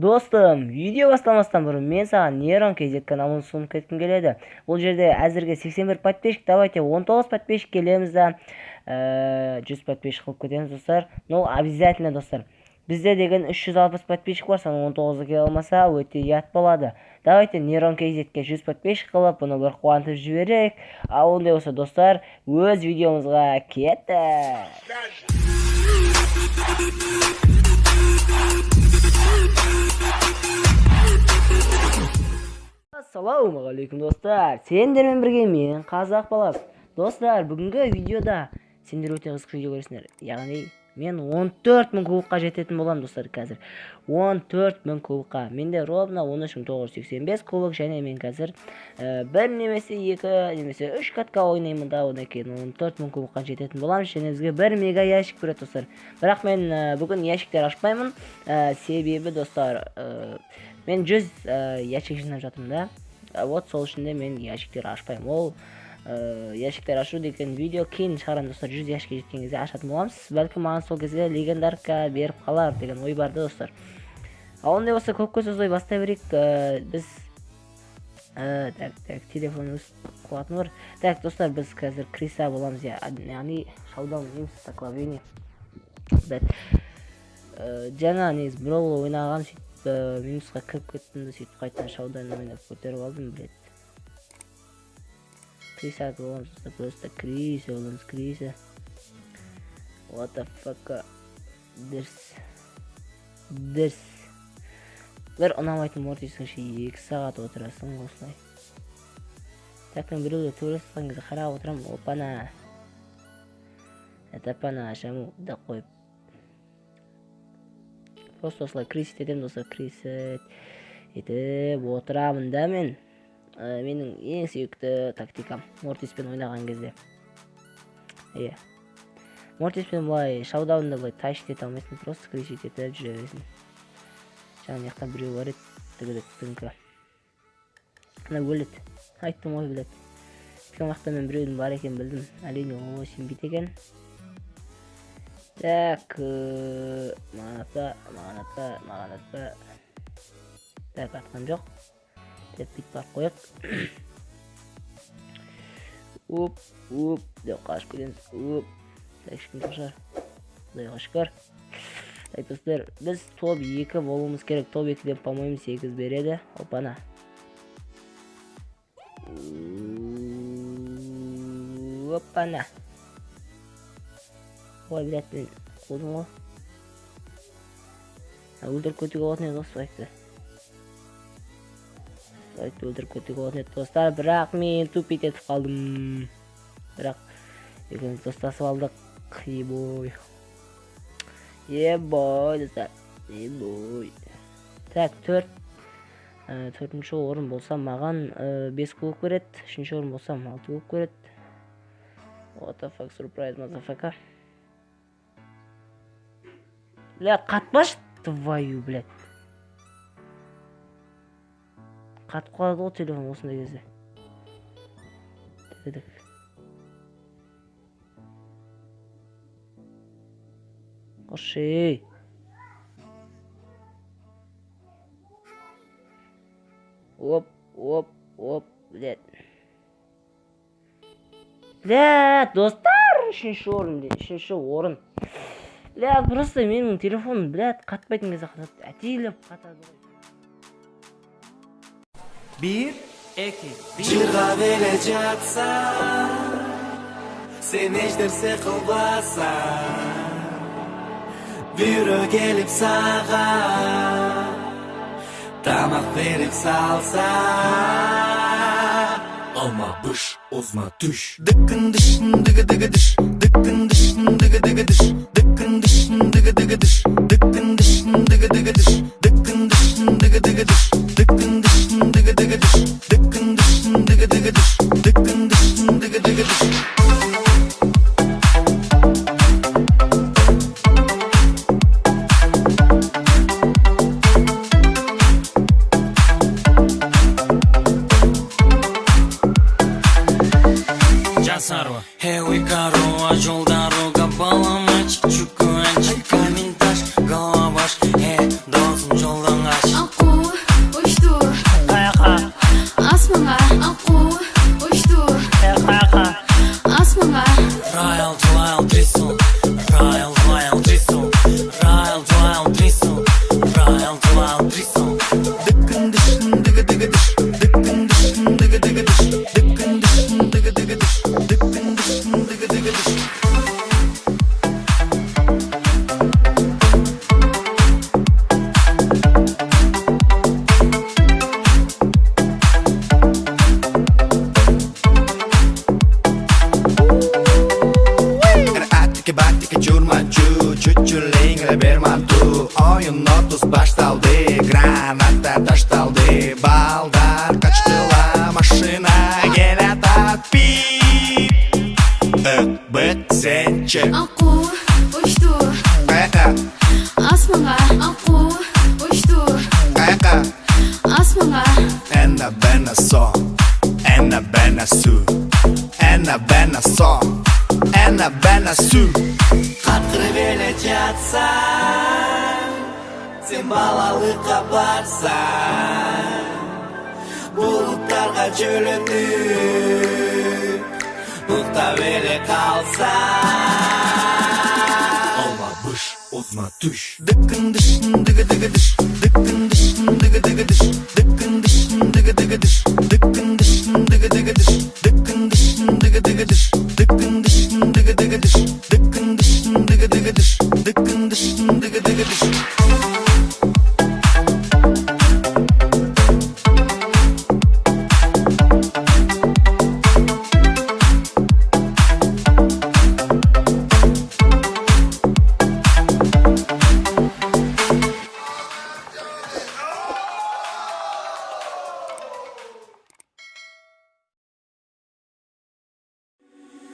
Достым, видео бастамастан бұрын мен саған Нейрон KZ каналын ұсынып кеткім келеді. Бұл жерде әзірге 81 подписчик, давайте 19 подписчик келеміз да 100 подписчик қылып кетеміз, достар. Ну, обязательно, достар. Бізде деген 360 подписчик бар, соны 19 келе алмаса, өте ят болады. Давайте Нейрон KZ-ке 100 подписчик қылып, бұны бір қуантып жіберейік. Ал ондай болса, достар, өз видеомызға кеттік. Ассалаумағалейкум, достар. Сендермен бірге мен қазақ баласы. Достар, бүгінгі видеода сендер өте қызық видео көресіңдер. Яғни мен 14.000 кубыққа жететін болам, достар, қазір. 14.000 кубыққа. Менде ровно 13.985 кубық, және мен қазір бір немесе 2 немесе 3 катка ойнаймын да, одан кейін 14.000 кубыққа жететін болам. Және бізге 1 мега ящик береді, достар. Бірақ мен бүгін ящиктер ашпаймын. Себебі, достар, мен 100 ящик жинап жатырмын да. Вот сол үшін де мен ящиктер ашпаймын. Ол ящиктер ашу деген видео кейін шығарам, достар. 100 ящикке жеткен кезде ашатын боламыз. Бәлкім маған сол кезде легендарка беріп қалар деген ой барды, достар. Ал ондай болса көп сөз ой бастай берейік. Біз телефон өз қуатын бар. Так, достар, біз қазір Криса боламыз, яғни шаудан неміз стакловение. Жаңа негіз Броулы ойнаған, минусқа кіріп кеттімді, сөйтіп қайтан шаудан ойнап көтеріп алдым, білет. Криса боламыз, просто Криса боламыз, Криса. What the fuck? Дірс. Бір ұнамайтын мортисің ше 2 сағат отырасың осылай. Так, мен біреуді төресіған кезде қарап отырам, опана. Әтапана ашаму да қойып. Просто осылай крисет етем, достар, крисет етіп отырамын да мен. Менің ең сүйікті тактикам Мортиспен ойнаған кезде. Мортиспен бұлай шаудаунда бұлай тайшт ете алмайсың, просто крисет етіп жүре бересің. Жаңа яқтан біреу бар еді, тігілік. Ана өледі. Айттым ой, білет. Тікен вақта мен біреудің бар екен білдім. Әрине, о, сен бит екен. Так, маған атпа. Так, атқан жоқ. Деп бит бар қойық. Оп, деп қашып кетеміз. Так, шықын қошар. Құдайға шүкір. Так, достар, біз топ 2 болуымыз керек. Топ 2 деп, по-моему, 8 береді. Опана. Опана. Ой, блядь, мен қодым ғой. Өлдіріп көтігі олатын еді, достар. Өлдіріп көтігі олатын еді, достар. Бірақ мен тупит етіп қалдым. Бірақ екеуміз достасып алдық. Ебой. Достар. Ебой. Так, 4-ші орын болсам маған 5 кубок береді. 3-ші орын болсам 6 кубок береді. What the fuck, surprise, motherfucker. Бля, қатпаш твою, блядь. Қатып қалады ғой телефон осындай кезде. Дедік. Қошей. Оп, блядь. Блядь, достар, 3-ші орын, 3-ші орын. Блядь, просто менің телефоным, блядь, қатпайтын кезде қатады. Әтейлеп қатады ғой. 1, 2, 1. Жырға беле жатса, сен ештерсе қылбаса, бүйрі келіп саға, тамақ беріп салса, алма бұш, озма түш. Дікін дішін, дігі діш, дікін дішін, дігі діш, дікін дішін, дігі діш, дікін дішін, дігі діш, дікін дішін, дігі діш, дікін дішін, дігі діш, дікін дішін, дігі діш, дікін дішін, дігі діш. Корова, жол дорога, балама, чучуку, анчик, камень, таш, голова баш, досым жолдан қаш. Жалқыла Трисон Dıkkın dışın dıgı dıgı dış. Dıkkın dışın dıgı dıgı dış. Dıkkın dışın dıgı dıgı dış. Dıkkın dışın dıgı dıgı dış. Atike batike çurmaçu. Çüçüleyinle bir mantu. Oyun notus baştaldı. Granata taştaldı. Baldar kaçtılar maşına. Gel atat pip. Bıt sençe. Aku uçtu asmana, aku uçtu asmana. Enna bena son. Enna bena su. Enna bena son. Enna bena su. Қатырып еле жатсаң Сен балалыққа барсаң Бұлттарға жөлініп Ұйықтап еле қалсаң Olma bış, ozma tuş. Dıkkın dışın dıgı dıgı dış. Dıkkın dışın dıgı dıgı dış. Dıkkın dışın dıgı dıgı dış. Dıkkın dışın dıgı dıgı dış. Dıkkın dışın dıgı dıgı dış. Dıkkın dışın dıgı dıgı dış. Dıkkın dışın dıgı dıgı dış. Dıkkın dışın dıgı dıgı dış.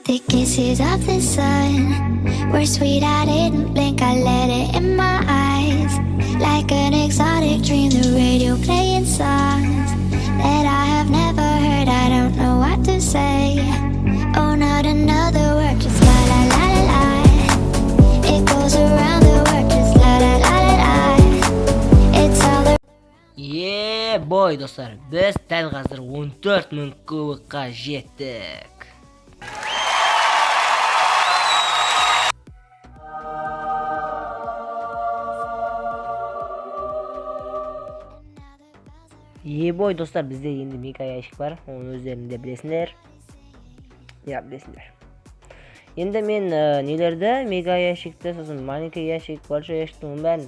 The kisses of the sun were sweet, I didn't blink, I let it in my eyes. Like an exotic dream, the radio playing songs that I have never heard, I don't know what to say. Oh, not another word, just la la la la la. It goes around the world, just la la la la la. It's all the Boy dostlar, biz dal hozir 14.000 kubokka jetdik. Boy dostlar, bizde endi mega ящик var. Onu özlerinde bilesizler. Ya bilesizler. Endi men nelerde mega ящикте, so'zim маленький ящик, большой ящикni ben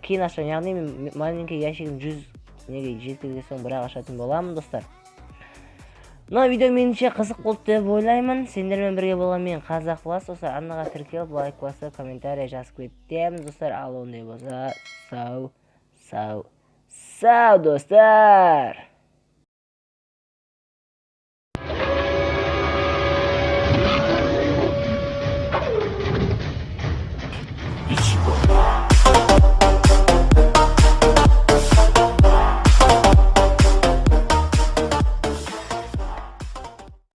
keyin açacağım. Ya'ni men маленький ящигim 100 nega жеткізсем бірақ ашатын боламын достар. Мына видео меніңше қызық болды деп ойлаймын. Сендермен бірге болған мен Қазақ Плас достар. Арнаға тіркеліп, лайк басып, комментарий жазып кетеміз достар. Ал ондай болса, сау достар.